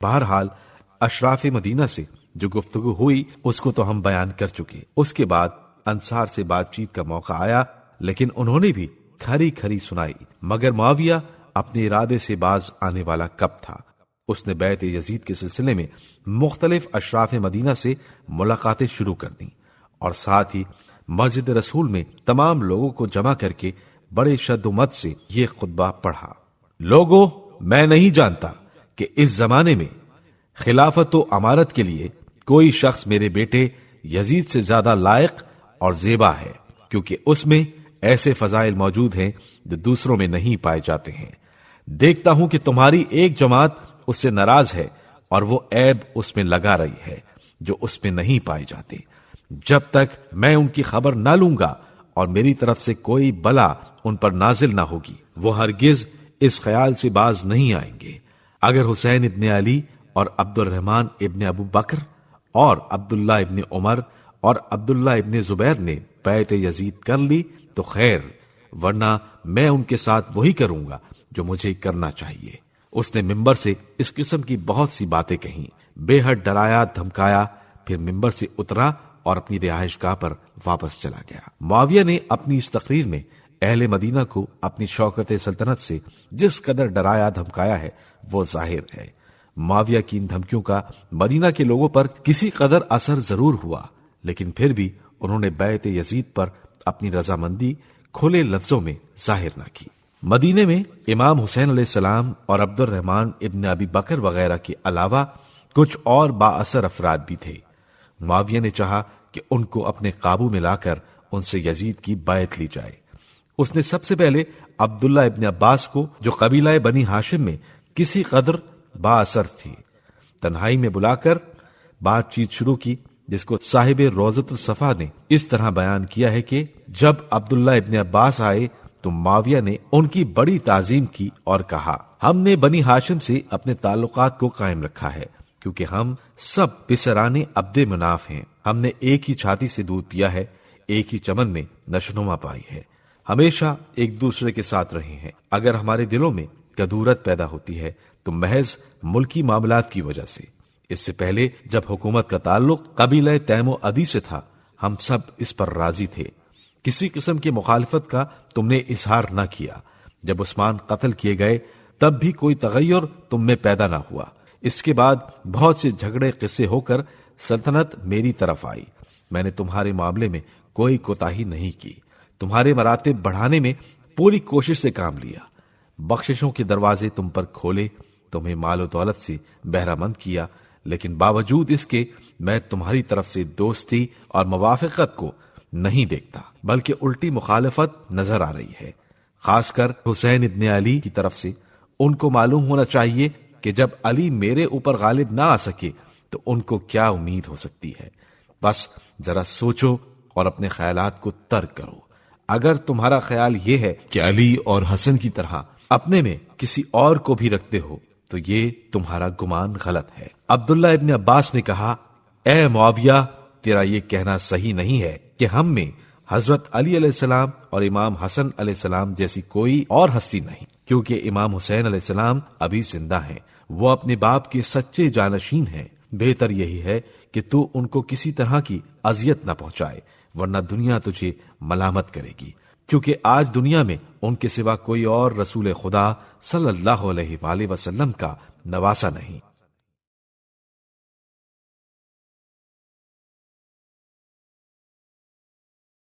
بہرحال اشراف مدینہ سے جو گفتگو ہوئی اس کو تو ہم بیان کر چکے۔ اس کے بعد انصار سے بات چیت کا موقع آیا، لیکن انہوں نے بھی کھری کھری سنائی، مگر معاویہ اپنے ارادے سے باز آنے والا کب تھا۔ اس نے بیعت یزید کے سلسلے میں مختلف اشراف مدینہ سے ملاقاتیں شروع کر دیں اور ساتھ ہی مسجد رسول میں تمام لوگوں کو جمع کر کے بڑے شد و مد سے یہ خطبہ پڑھا: لوگو، میں نہیں جانتا کہ اس زمانے میں خلافت و امارت کے لیے کوئی شخص میرے بیٹے یزید سے زیادہ لائق اور زیبا ہے، کیونکہ اس میں ایسے فضائل موجود ہیں جو دوسروں میں نہیں پائے جاتے ہیں۔ دیکھتا ہوں کہ تمہاری ایک جماعت اس سے ناراض ہے اور وہ عیب اس میں لگا رہی ہے جو اس میں نہیں پائے جاتے۔ جب تک میں ان کی خبر نہ لوں گا اور میری طرف سے کوئی بلا ان پر نازل نہ ہوگی، وہ ہرگز اس خیال سے باز نہیں آئیں گے۔ اگر حسین ابن علی اور عبد الرحمن ابن ابو بکر اور عبداللہ ابن عمر اور عبداللہ ابن زبیر نے بیعت یزید کر لی تو خیر، ورنہ میں ان کے ساتھ وہی کروں گا جو مجھے کرنا چاہیے۔ اس نے ممبر سے اس قسم کی بہت سی باتیں کہیں، بے حد ڈرایا دھمکایا، پھر ممبر سے اترا اور اپنی رہائش گاہ پر واپس چلا گیا۔ معاویہ نے اپنی اس تقریر میں اہل مدینہ کو اپنی شوکت سلطنت سے جس قدر ڈرایا دھمکایا ہے وہ ظاہر ہے۔ معاویہ کی ان دھمکیوں کا مدینہ کے لوگوں پر کسی قدر اثر ضرور ہوا، لیکن پھر بھی انہوں نے بیعت یزید پر اپنی رضامندی کھلے لفظوں میں ظاہر نہ کی۔ مدینے میں امام حسین علیہ السلام اور عبد الرحمن ابن ابی بکر وغیرہ کے علاوہ کچھ اور با اثر افراد بھی تھے۔ معاویہ نے چاہا کہ ان کو اپنے قابو میں لا کر ان سے یزید کی بیعت لی جائے۔ اس نے سب سے پہلے عبداللہ ابن عباس کو، جو قبیلہ بنی ہاشم میں کسی قدر با اثر تھی، تنہائی میں بلا کر بات چیت شروع کی، جس کو صاحب روضۃ الصفا نے اس طرح بیان کیا ہے کہ جب عبداللہ ابن عباس آئے تو معاویہ نے ان کی بڑی تعظیم کی اور کہا: ہم نے بنی ہاشم سے اپنے تعلقات کو قائم رکھا ہے، کیونکہ ہم سب پسران عبد مناف ہیں۔ ہم نے ایک ہی چھاتی سے دودھ پیا ہے، ایک ہی چمن میں نشونما پائی ہے، ہمیشہ ایک دوسرے کے ساتھ رہے ہیں۔ اگر ہمارے دلوں میں کدورت پیدا ہوتی ہے تو محض ملکی معاملات کی وجہ سے۔ اس سے پہلے جب حکومت کا تعلق قبیلہ تیم و عدی سے تھا، ہم سب اس پر راضی تھے، کسی قسم کی مخالفت کا تم نے اظہار نہ کیا۔ جب عثمان قتل کیے گئے تب بھی کوئی تغیر تم میں پیدا نہ ہوا۔ اس کے بعد بہت سے جھگڑے قصے ہو کر سلطنت میری طرف آئی، میں نے تمہارے معاملے میں کوئی کوتاہی نہیں کی، تمہارے مراتب بڑھانے میں پوری کوشش سے کام لیا، بخششوں کے دروازے تم پر کھولے، تمہیں مال و دولت سے بہرہ مند کیا، لیکن باوجود اس کے میں تمہاری طرف سے دوستی اور موافقت کو نہیں دیکھتا، بلکہ الٹی مخالفت نظر آ رہی ہے، خاص کر حسین ابن علی کی طرف سے۔ ان کو معلوم ہونا چاہیے کہ جب علی میرے اوپر غالب نہ آ سکے تو ان کو کیا امید ہو سکتی ہے۔ بس ذرا سوچو اور اپنے خیالات کو ترک کرو۔ اگر تمہارا خیال یہ ہے کہ علی اور حسن کی طرح اپنے میں کسی اور کو بھی رکھتے ہو تو یہ تمہارا گمان غلط ہے۔ عبداللہ ابن عباس نے کہا: اے معاویہ، تیرا یہ کہنا صحیح نہیں ہے کہ ہم میں حضرت علی علیہ السلام اور امام حسن علیہ السلام جیسی کوئی اور ہستی نہیں، کیونکہ امام حسین علیہ السلام ابھی زندہ ہیں، وہ اپنے باپ کے سچے جانشین ہیں۔ بہتر یہی ہے کہ تو ان کو کسی طرح کی اذیت نہ پہنچائے، ورنہ دنیا تجھے ملامت کرے گی، کیونکہ آج دنیا میں ان کے سوا کوئی اور رسول خدا صلی اللہ علیہ وآلہ وسلم کا نواسہ نہیں۔